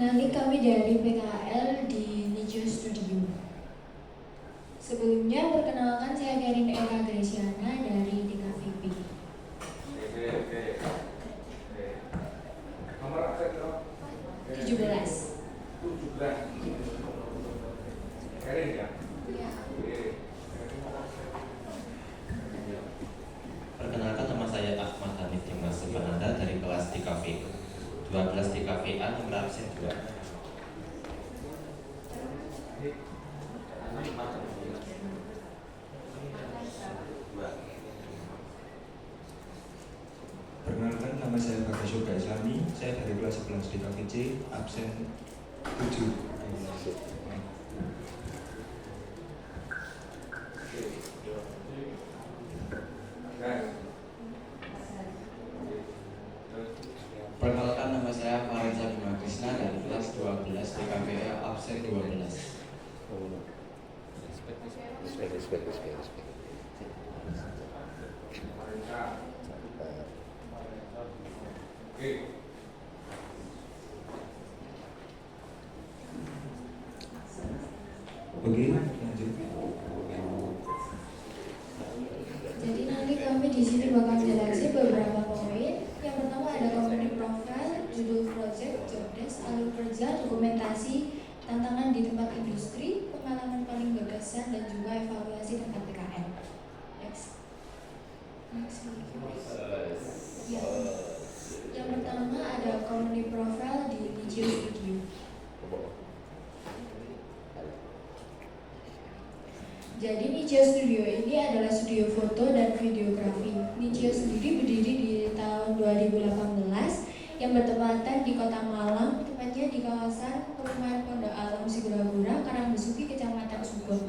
Nanti kami dari PKL di Nijo Studio. Sebelumnya perkenalkan, saya Karin Eka Gresiana dari DKVP. Nomor absen berapa? 17. Karin ya? Iya. Perkenalkan, nama saya Ahmad Hanif Dimas Supananda dari kelas DKV 12 DKVA, nomor absen 2. Perkenalkan, nama saya Bagas Yoga Islami, saya dari kelas 11 DKVC, absen 7. Perkenalkan, nama saya Farenza Bima Krisna dari kelas 12 DKVA, absen 12. Respect. Oke, lanjut. Jadi nanti kami di sini bakal jelasin beberapa poin. Yang pertama ada company profile, judul project, job desk, alur kerja, dokumentasi, tantangan di tempat industri, pengalaman paling berkesan, dan juga evaluasi tempat PKN. Next. Ya. Yang pertama ada company profile di Nijo Studio. Jadi Nijo Studio ini adalah studio foto dan videografi. Nijo sendiri berdiri di tahun 2018 yang bertempatan di Kota Malang, tepatnya di kawasan Perumahan Pondok Alam Siguragura, Karangbesuki, Kecamatan Sugeng.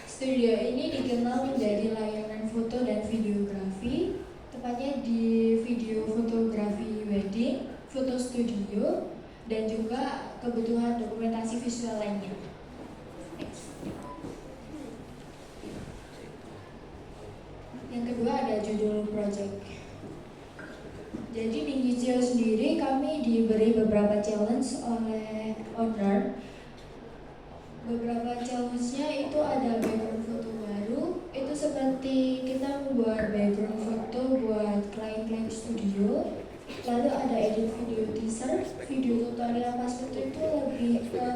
Studio ini dikenal menjadi layanan foto dan videografi, tepatnya di video fotografi wedding, foto studio, dan juga kebutuhan dokumentasi visual lainnya. Yang kedua ada judul project. Jadi di Nijo sendiri kami diberi beberapa challenge oleh owner. Beberapa challenge-nya itu ada background foto baru. Itu seperti kita membuat background foto buat klien-klien studio. Lalu ada edit video teaser, video tutorial pas foto itu lebih ke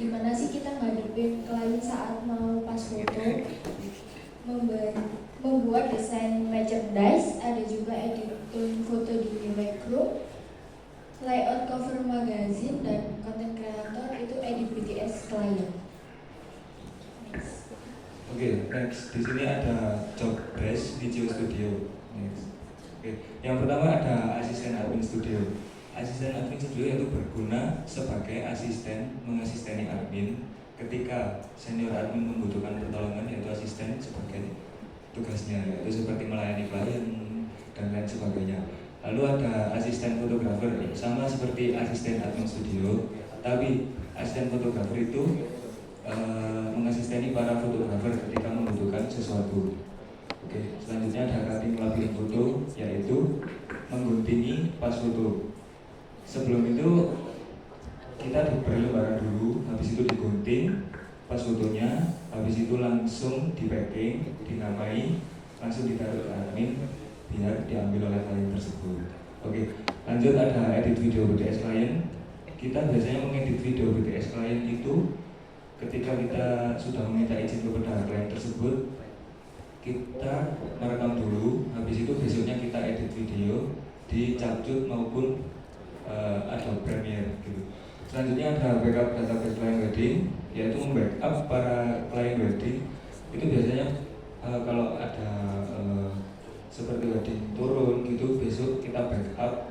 gimana sih kita ngadepin klien saat mau pas foto, membuat desain merchandise, ada juga edit foto di Lightroom, layout cover magazine, dan content creator itu edit BTS klien. Oke, next. Di sini ada job desk Nijo Studio. Next. Oke, yang pertama ada asisten admin studio. Asisten admin studio itu berguna sebagai asisten mengasisteni admin ketika senior admin membutuhkan pertolongan, yaitu asisten sebagai tugasnya, yaitu seperti melayani klien dan lain sebagainya. Lalu ada asisten fotografer, sama seperti asisten admin studio, tapi asisten fotografer itu mengasisteni para fotografer ketika membutuhkan sesuatu. Oke, selanjutnya ada cutting labeling foto, yaitu mengguntingi pas foto. Sebelum itu kita diberi lembaran dulu, habis itu digunting pas fotonya, habis itu langsung di packing, dinamai, langsung ditaruh ke admin biar diambil oleh klien tersebut. Oke, lanjut ada edit video BTS klien. Kita biasanya mengedit video BTS klien itu ketika kita sudah meminta izin kepada klien tersebut, kita merekam dulu, habis itu besoknya kita edit video di Capcut maupun Adobe Premiere gitu. Selanjutnya ada backup database klien wedding, yaitu membackup para klien wedding. Itu biasanya kalau ada seperti wedding turun gitu, besok kita backup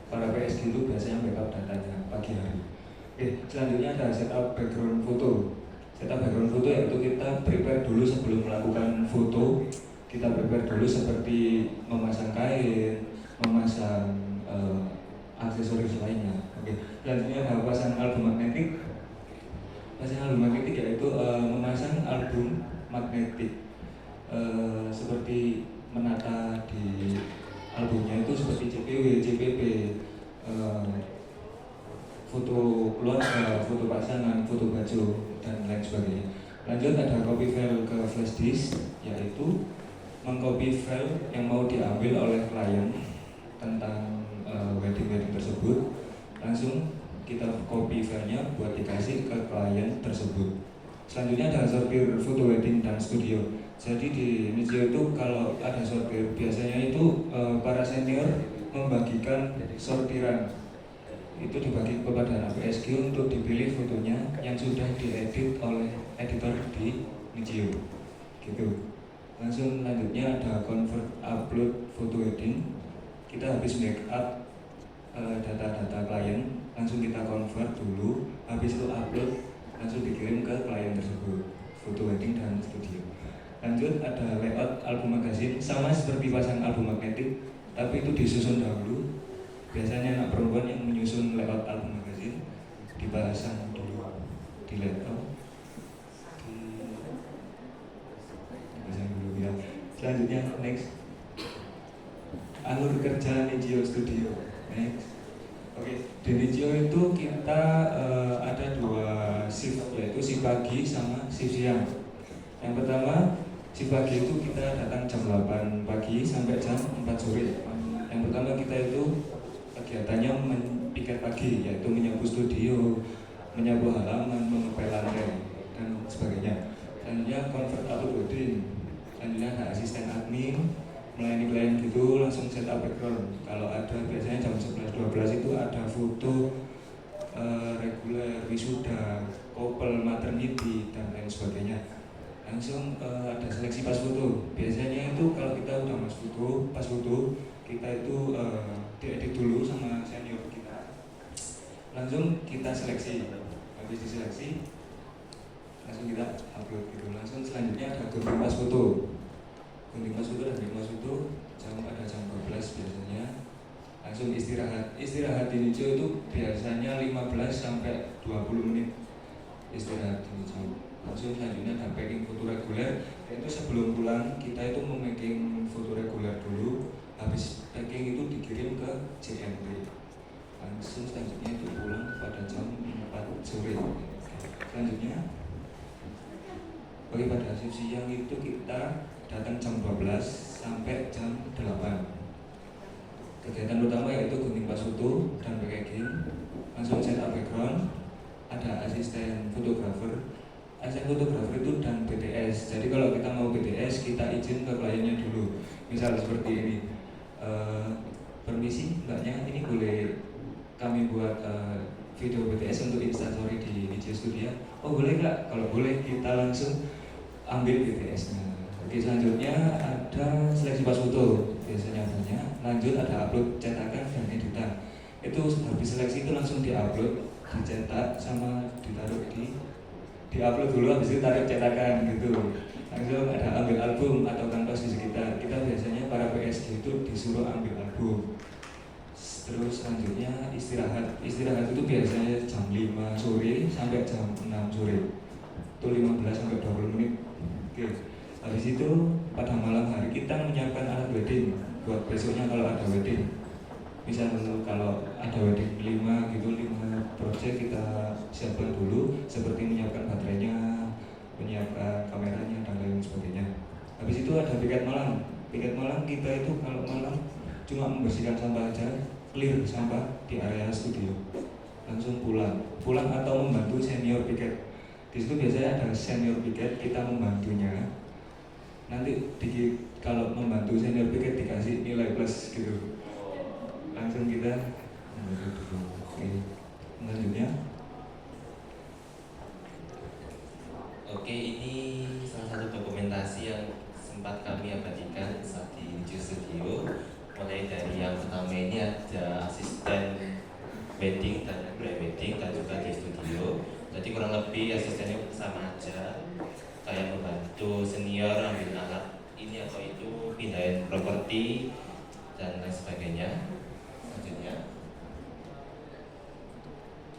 para PSG itu biasanya backup datanya pagi hari. Oke, selanjutnya ada setup background foto. Setup background foto yaitu kita prepare dulu sebelum melakukan foto. Kita prepare dulu seperti memasang kain, memasang aksesoris lainnya. Oke, selanjutnya ada pasang album magnetik. Pasang album magnetik yaitu memasang album magnetik seperti menata di albumnya itu seperti CPW, CPP, foto baju dan lain sebagainya. Lanjut ada copy file ke flash disk, yaitu mengcopy file yang mau diambil oleh klien tentang wedding tersebut, langsung kita copy filenya buat dikasih ke klien tersebut. Selanjutnya ada sortir foto wedding dan studio. Jadi di Nijio itu kalau ada sortir, biasanya itu para senior membagikan sortiran. Itu dibagi kepada anak PSQ untuk dipilih fotonya yang sudah diedit oleh editor di Nijio. Gitu. Langsung lanjutnya ada convert upload foto wedding. Kita habis make up data-data klien, langsung kita convert dulu, habis itu upload, langsung dikirim ke klien tersebut, foto wedding dan studio. Lanjut ada layout album magazine, sama seperti pasang album magnetik, tapi itu disusun dahulu. Biasanya anak perempuan yang menyusun layout album magazine, dipasang dulu di layout, dipasang dulu ya. Selanjutnya next, alur kerja Nijio Studio. Next. Oke, di Nijio itu kita ada 2 shift, yaitu shift pagi sama shift siang. Yang pertama, shift pagi itu kita datang jam 8 pagi sampai jam 4 sore. Yang pertama kita itu kegiatannya piket pagi, yaitu menyapu studio, menyapu halaman, mengepel lantai, dan sebagainya. Selanjutnya convert upload wedding. Selanjutnya ada asisten admin, melayani klien gitu, langsung set up background. Kalau ada biasanya jam 11-12 itu ada foto reguler, wisuda, couple, maternity, dan lain sebagainya. Langsung ada seleksi pas foto. Biasanya itu kalau kita udah pas foto, kita itu diedit dulu sama senior kita. Langsung kita seleksi. Habis diseleksi, langsung kita upload gitu. Langsung selanjutnya ada gunting pas foto. Gunting pas foto dan gunting pas foto ada jam 12 biasanya. Langsung istirahat di Nijio itu biasanya 15 sampai 20 menit istirahat di Nijio. Langsung selanjutnya ada packing foto reguler. Itu sebelum pulang kita itu memaking foto reguler dulu. Habis packing itu dikirim ke JMP. Langsung selanjutnya itu pulang pada jam 4 sore. Selanjutnya bagi pada shift siang itu kita datang jam 12 sampai jam 8. Kegiatan utama yaitu gunting pas foto dan packaging. Langsung set up background. Ada asisten fotografer. Asisten fotografer itu dan BTS. Jadi kalau kita mau BTS kita izin ke kliennya dulu. Misal seperti ini. Permisi mbaknya, ini boleh kami buat video BTS untuk instastory di Nijio Studio. Oh boleh nggak? Kalau boleh kita langsung ambil BTS-nya. Oke, selanjutnya ada seleksi pas foto biasanya banyak. Lanjut ada upload cetakan dan editan. Itu habis seleksi itu langsung diupload, dicetak sama ditaruh diupload dulu, habis itu taruh cetakan gitu. Langsung ada ambil album atau kanvas di sekitar. Kita biasanya para PSG itu disuruh ambil album. Terus selanjutnya istirahat. Istirahat itu biasanya jam 5 sore sampai jam 6 sore. Itu 15 sampai 20 menit. Oke. Habis itu pada malam hari kita menyiapkan alat wedding buat besoknya kalau ada wedding. Misal kalau ada wedding 5 gitu, 5 project kita siapkan dulu, seperti menyiapkan baterainya, menyiapkan kameranya dan lain sebagainya. Habis itu ada piket malam. Piket malam kita itu kalau malam cuma membersihkan sampah aja, clear sampah di area studio. Langsung pulang atau membantu senior piket. Di situ biasanya ada senior piket, kita membantunya. Nanti kalau membantu senior piket dikasih nilai plus gitu. Langsung kita membantu dulu. Oke. Selanjutnya. Oke, ini salah satu dokumentasi yang sempat kami abadikan saat di Nijio Studio. Mulai dari yang pertama ini ada asisten wedding dan pre-wedding dan juga di studio. Jadi kurang lebih asistennya sama aja, kayak membantu senior ambil alat ini atau itu, pindahin properti dan lain sebagainya. Selanjutnya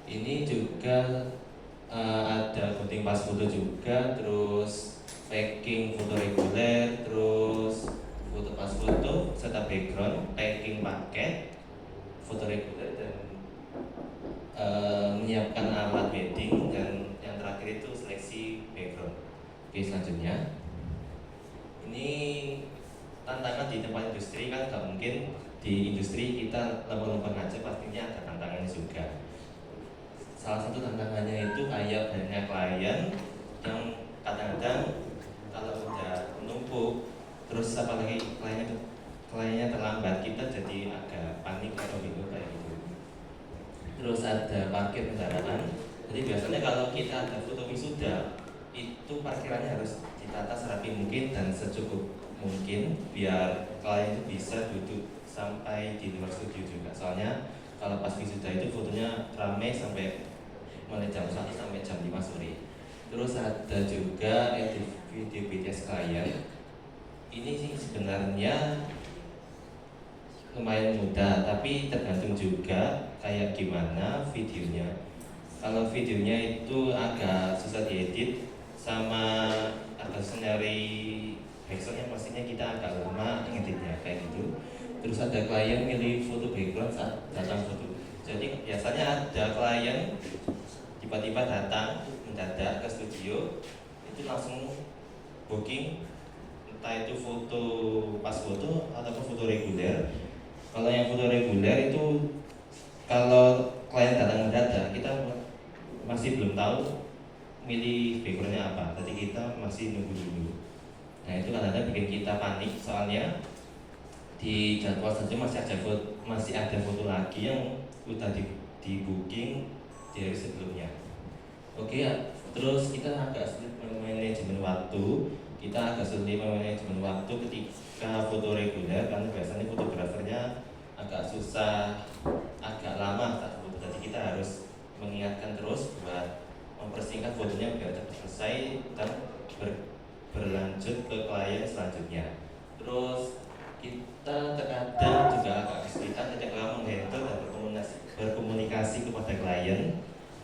ini juga ada gunting pas foto juga, terus packing foto reguler, terus foto pas foto serta background, packing paket, foto reguler dan menyiapkan alat wedding dan yang Oke, selanjutnya ini tantangan di tempat industri kan nggak mungkin di industri kita lempar-lempar aja, pastinya ada tantangannya juga. Salah satu tantangannya itu kayak banyak klien yang kadang-kadang kalau udah menumpuk terus apalagi kliennya terlambat, kita jadi agak panik atau bingung kayak gitu. Terus ada parkir kendaraan. Jadi biasanya kalau kita ada foto wisuda itu parkirannya harus ditata serapi mungkin dan secukup mungkin biar klien bisa duduk sampai di luar studio juga. Soalnya kalau pas wisuda itu fotonya ramai sampai mulai jam 1 sampai jam 5 sore. Terus ada juga edit video BTS klien. Ini sih sebenarnya lumayan mudah, tapi tergantung juga kayak gimana videonya. Kalau videonya itu agak susah diedit sama agak susah nyari backsoundnya, pastinya kita agak lama ngeditnya kayak gitu. Terus ada klien milih foto background saat datang foto. Jadi biasanya ada klien tiba-tiba datang mendadak ke studio itu langsung booking, entah itu foto pas foto ataupun foto reguler. Kalau yang foto reguler itu kalau klien datang mendadak kita masih belum tahu milih backgroundnya apa, jadi kita masih nunggu dulu. Nah itu kadang-kadang bikin kita panik, soalnya di jadwal saja masih ada foto lagi yang udah di booking di hari sebelumnya. Oke ya, terus kita agak sulit manajemen waktu. Kita agak sulit manajemen waktu ketika foto reguler karena biasanya fotografernya agak susah, agak lama saat foto. Jadi kita harus mengingatkan terus buat mempersingkat fotonya biar cepat selesai dan berlanjut ke klien selanjutnya. Terus kita terkadang juga agak kesulitan ketika menghandle dan berkomunikasi kepada klien.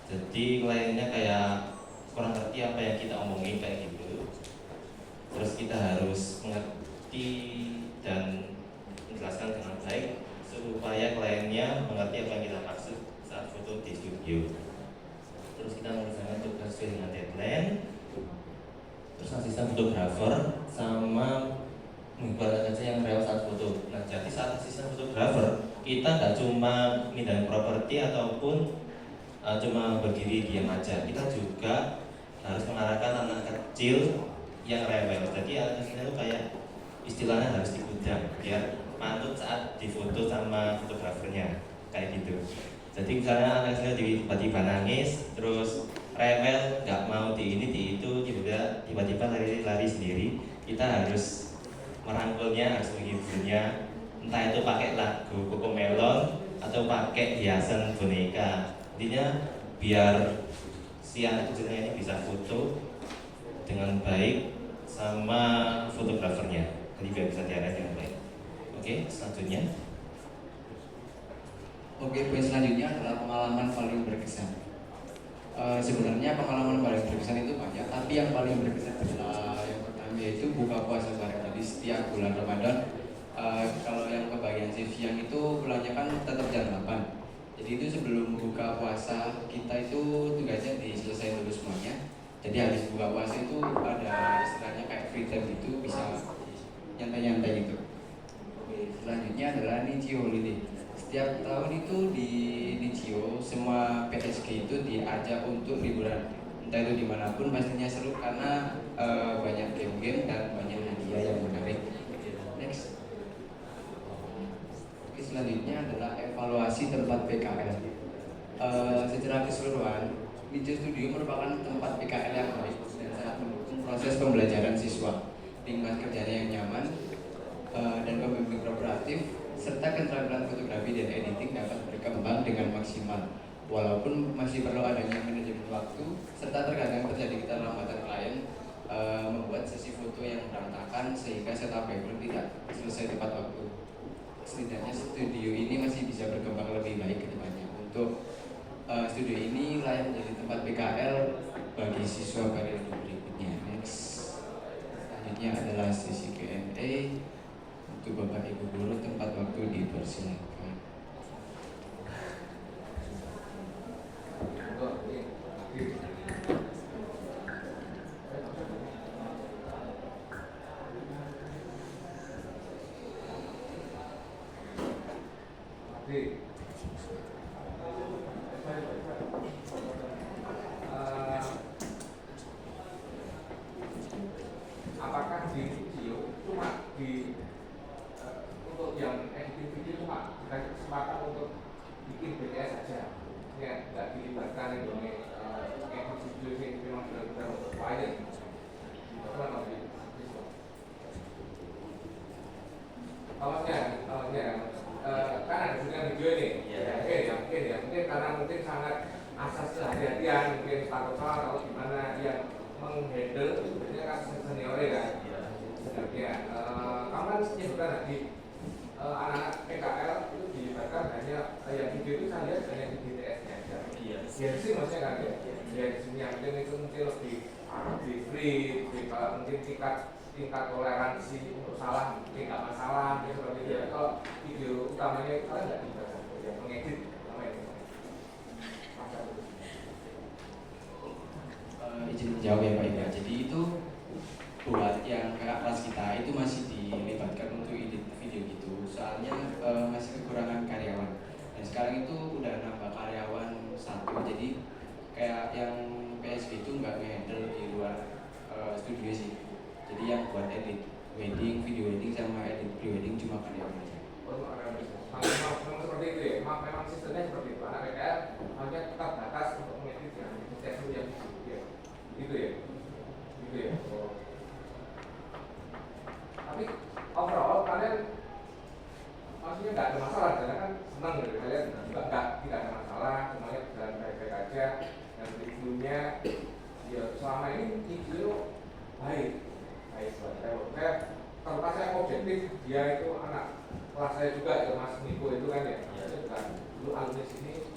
Jadi kliennya kayak kurang ngerti apa yang kita omongin kayak gitu. Terus kita harus mengerti dan menjelaskan dengan baik supaya kliennya mengerti apa yang kita maksud saat foto di studio. Terus kita mengerjakan tugas sesuai dengan deadline. Terus asisten fotografer sama mengubah aja yang rewel saat foto. Nah jadi saat asisten fotografer kita nggak cuma mindahin properti ataupun cuma berdiri diam aja, kita juga harus mengarahkan anak kecil yang rewel. Jadi anak kecil itu kayak istilahnya harus dikudang biar manut saat difoto sama fotografernya kayak gitu. Jadi misalnya anak kecil tiba-tiba nangis, terus rewel, nggak mau di ini di itu, tiba-tiba lari sendiri, kita harus merangkulnya, harus menghiburnya, entah itu pakai lagu Cocomelon atau pakai hiasan boneka. Intinya biar si anak kecilnya ini bisa foto dengan baik sama fotografernya, jadi biar bisa diarahkan dengan baik. Oke, selanjutnya. Oke, poin selanjutnya adalah pengalaman paling berkesan. Sebenarnya pengalaman paling berkesan itu banyak, tapi yang paling berkesan adalah yang pertama yaitu buka puasa bareng. Jadi setiap bulan Ramadan, kalau yang kebagian shift siang itu bulannya kan tetap jam 8. Jadi itu sebelum buka puasa kita itu tugasnya diselesaikan dulu semuanya. Jadi habis buka puasa itu ada istilahnya kayak free time gitu, bisa nyantai-nyantai gitu. Oke, selanjutnya adalah Nichio Holiday. Setiap tahun itu di Nichio semua PSG itu diajak untuk liburan. Entah itu dimanapun pastinya seru karena banyak game-game dan banyak hadiah yang menarik. Next. Selanjutnya adalah evaluasi tempat PKL. Secara keseluruhan, Nichio Studio merupakan tempat PKL yang baik dan sangat mendukung proses pembelajaran siswa, lingkungan kerjanya yang nyaman, dan pembimbing kooperatif, serta keterampilan fotografi dan editing dapat berkembang dengan maksimal. Walaupun masih perlu adanya manajemen waktu, serta terkadang terjadi keterlambatan klien, membuat sesi foto yang berantakan sehingga setup background tidak selesai tepat waktu. Setidaknya studio ini masih bisa berkembang lebih baik ke depannya. Untuk studio ini layak menjadi tempat PKL bagi siswa periode berikutnya. Next. Selanjutnya adalah sesi Q&A. Untuk Bapak Ibu guru, tempat waktu dipersilakan. Jadi, apakah di video cuma di untuk yang editing video cuma dikasih kesempatan untuk bikin BTS saja, ya nggak dilibatkan itu edit video yang memang benar-benar untuk klien. Awalnya kan ada juga video ini, mungkin karena mungkin sangat asas kehati-hatian, mungkin takut salah atau gimana yang menghandle sebenarnya kan seniornya kan. Ya, kamu kan menyebutkan tadi anak-anak PKL itu dilibatkan hanya yang video itu saya lihat hanya di BTS-nya aja. Ya sih maksudnya kan ya. Ya di sini yang mungkin itu mungkin lebih free, mungkin tingkat toleransi untuk salah mungkin nggak masalah, ya seperti itu ya. Kalau video utamanya kalian nggak bisa ya mengedit namanya. Izin menjawab ya Pak Ida. Jadi itu buat yang kakak kelas kita itu masih dilibatkan untuk edit video gitu. Soalnya masih kekurangan karyawan. Dan sekarang itu udah nambah karyawan 1. Jadi kayak yang PSB itu nggak nge-handle di luar studio sih. Jadi yang buat edit wedding, video wedding sama edit pre-wedding cuma karyawan aja. Memang seperti itu ya. Memang sistemnya seperti itu. Anak PKL hanya tetap batas untuk mengedit yang tekstur yang gitu ya. Gitu ya. Tapi overall kalian maksudnya nggak ada masalah, karena kan senang gitu. Kalian juga tidak ada masalah, semuanya berjalan baik-baik aja. Dan videonya ya selama ini video baik buat saya. Kalau saya objektif, dia itu anak kelas saya juga ya, Mas Niko itu kan ya. Dia juga dulu alumni sini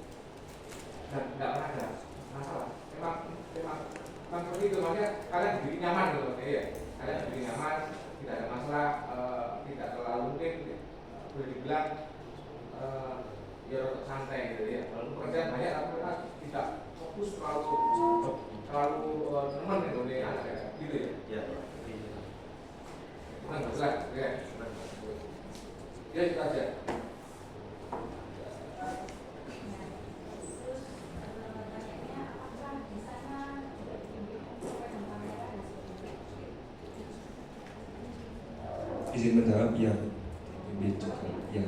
dan nggak pernah ada masalah. Memang seperti itu, makanya kalian diberi nyaman gitu ya. Kalian diberi nyaman, tidak ada masalah, tidak terlalu mungkin boleh dibilang ya untuk santai gitu ya. Kalau pekerjaan banyak tapi mereka tidak fokus terlalu nemen gitu nih anak ya, gitu ya. Ya. Bagus lah, ya. Ya itu aja. Izin menjawab, ya. Ya.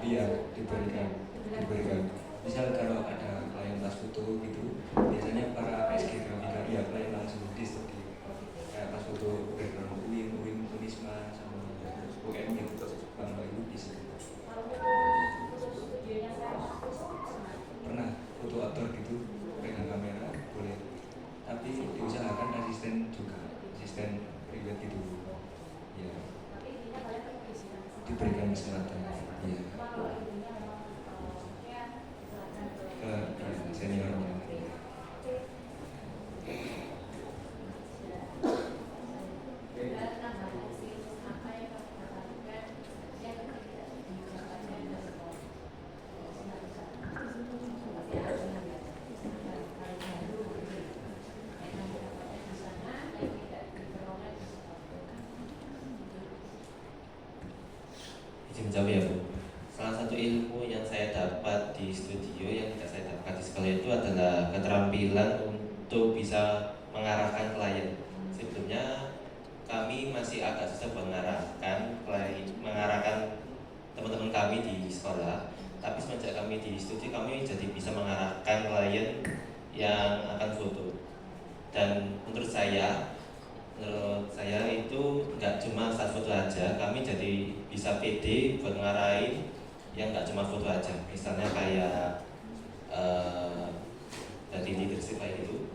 Iya, diberikan. Misal kalau ada klien tas foto gitu, biasanya para SG grafika, ya klien langsung di studio. Kayak pas foto background UIN, Unisma, sama UM gitu, Bang Bayu di situ. Pernah foto outdoor gitu, pegang kamera, boleh. Tapi diusahakan asisten juga, asisten pribadi gitu. Ya. Diberikan kesempatan. Ya. Ke seniornya. Izin jawab ya Bu. Salah satu ilmu yang saya dapat di studio yang tidak saya dapatkan di sekolah itu adalah keterampilan untuk bisa mengarahkan klien. Sebelumnya kami masih agak susah mengarahkan teman-teman kami di sekolah. Tapi semenjak kami di studio, kami jadi bisa mengarahkan klien yang akan foto. Dan menurut saya itu nggak cuma saat foto aja, kami jadi bisa pede buat ngarahin yang nggak cuma foto aja. Misalnya kayak dari leadership kayak gitu.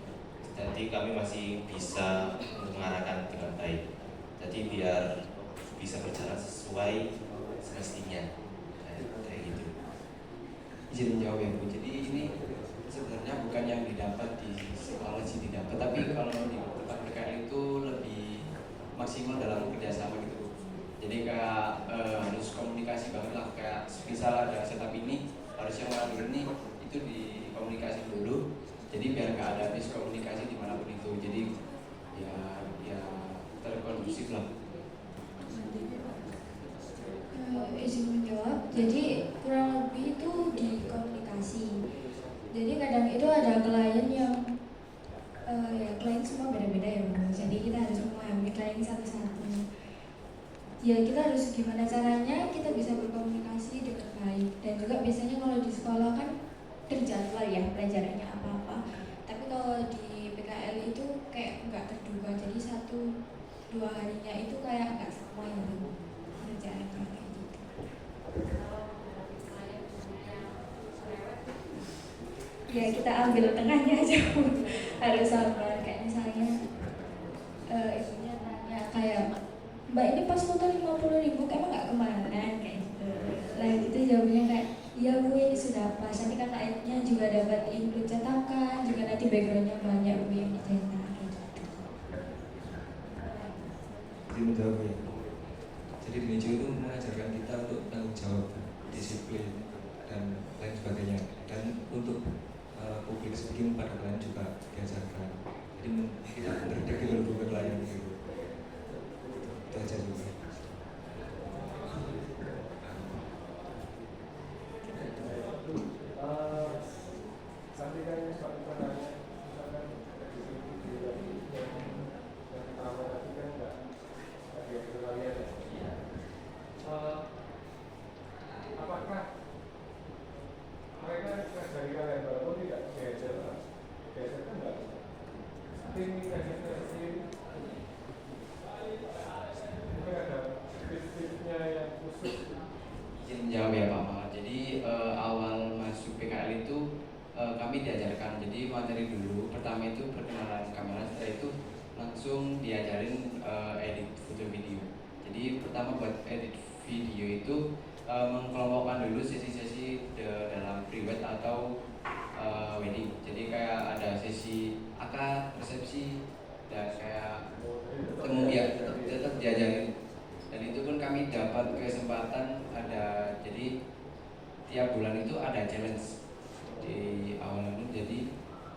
Jadi kami masih bisa untuk mengarahkan dengan baik. Jadi biar bisa berjalan sesuai semestinya kayak gitu. Izin menjawab ya Bu. Jadi ini sebenarnya bukan yang didapat di sekolah sih didapat, tapi kalau di tempat PKL itu lebih maksimal dalam kerjasama gitu Bu. Jadi kayak harus komunikasi banget lah, kayak misal ada setup ini harus yang lalu ini itu dikomunikasi dulu. Jadi biar nggak ada miskomunikasi dimanapun itu. Jadi ya terkondusif lah. ngerjain satu-satu. Ya kita harus gimana caranya kita bisa berkomunikasi dengan baik. Dan juga biasanya kalau di sekolah kan terjadwal ya pelajarannya apa-apa. Tapi kalau di PKL itu kayak nggak terduga, jadi 1-2 harinya itu kayak nggak sama gitu kerjaannya kayak gitu. Ya kita ambil tengahnya aja harus sabar. Kayak misalnya ibunya nanya kayak, Mbak ini pas foto 50.000 emang nggak kemarin kayak gitu. Lah gitu jawabnya kayak, iya Bu ini sudah pas. Nanti kakaknya juga dapat include cetakan, juga nanti backgroundnya banyak Bu yang dicetak kayak gitu. Jadi menjawab ya. Jadi di Nijo itu mengajarkan kita untuk tanggung jawab, disiplin dan lain sebagainya. Dan untuk public speaking pada klien juga diajarkan. Jadi kita terdekat dulu ke klien gitu. Itu aja juga. Nanti kan suatu pertanyaan, misalkan dari sisi yang pertama tadi kan nggak ada kalian ya. Apakah mereka dari kalian walaupun tidak diajar kan nggak? Tim ngajarnya sendiri mungkin ada tips-tipsnya yang khusus. Izin menjawab ya Pak Mal. Jadi awal masuk PKL itu kami diajarkan, jadi materi dulu pertama itu perkenalan kamera, setelah itu langsung diajarin edit foto video. Jadi pertama buat edit video itu mengkelompokkan dulu sesi-sesi dalam private atau wedding. Jadi kayak ada sesi akad, resepsi, dan kayak temu ya tetap diajarin. Dan itu pun kami dapat kesempatan ada, jadi tiap bulan itu ada challenge di awal itu, jadi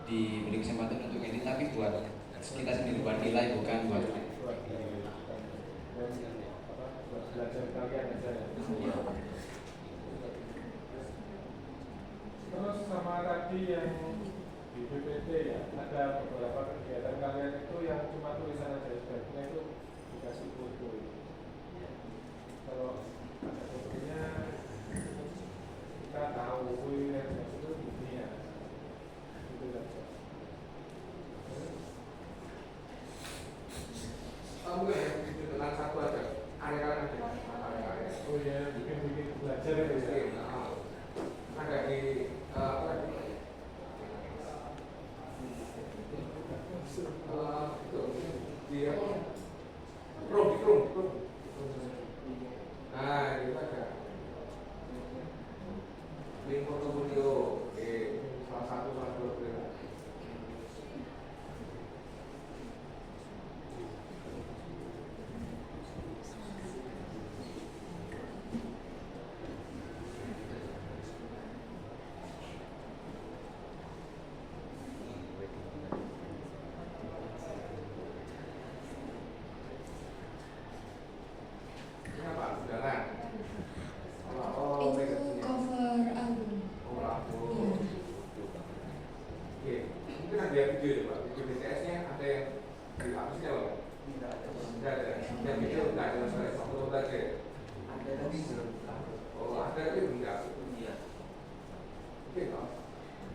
diberi kesempatan untuk ini, tapi buat kita sendiri, buat nilai, bukan buat belajar kalian aja ya. Terus sama tadi yang di BPT ya, ada beberapa kegiatan kalian itu yang cuma tulisan aja, sebaiknya itu dikasih foto. Kalau ada fotonya kita tahu ini itu dunia itu saja. Kamu ya itu tentang satu aja, area-area aja. Oh ya, bikin belajar ya. Ada di apa lagi? Itu di apa? Room. Nah, itu ada. Link portfolio, salah satu. Itu cover album. Iya. Mungkin ada video ya Pak, video BTS-nya ada yang dihapusnya Pak? Tidak ada. Yang video tidak ada masalah, foto saja. ada tapi belum. Oh ada tapi enggak. Iya. Oke Pak.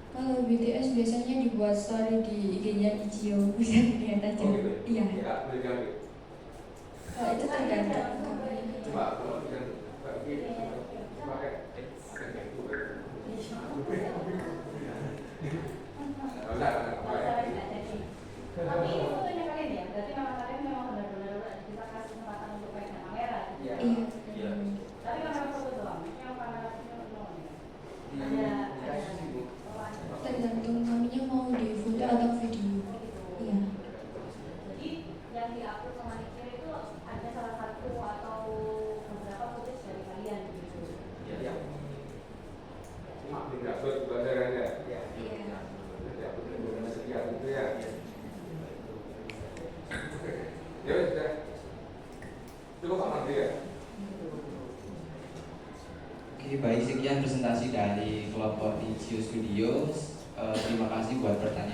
Kalau BTS biasanya dibuat story di IG-nya Nichio, bisa dilihat aja. Oh gitu? Iya. Ya, boleh diambil. Itu tergantung company. Coba kalau dengan pakai pakai itu. Tapi itu fotonya kalian ya, berarti memang kalian benar-benar bisa kasih kesempatan untuk pegang kamera. Iya. Tapi kamera foto doang, yang kamera itu Tergantung kaminya mau di foto atau video. Iya. Jadi yang diupload sama Nichio itu ada salah satu atau beberapa footage dari kalian gitu. Iya. Enggak buat pelajarannya. Iya. Ya, betul-betul sekian itu ya. Ya sudah. Cukup Pak Mardi ya. Oke, baik, sekian presentasi dari kelompok Nichio Studio. Terima kasih buat pertanyaan.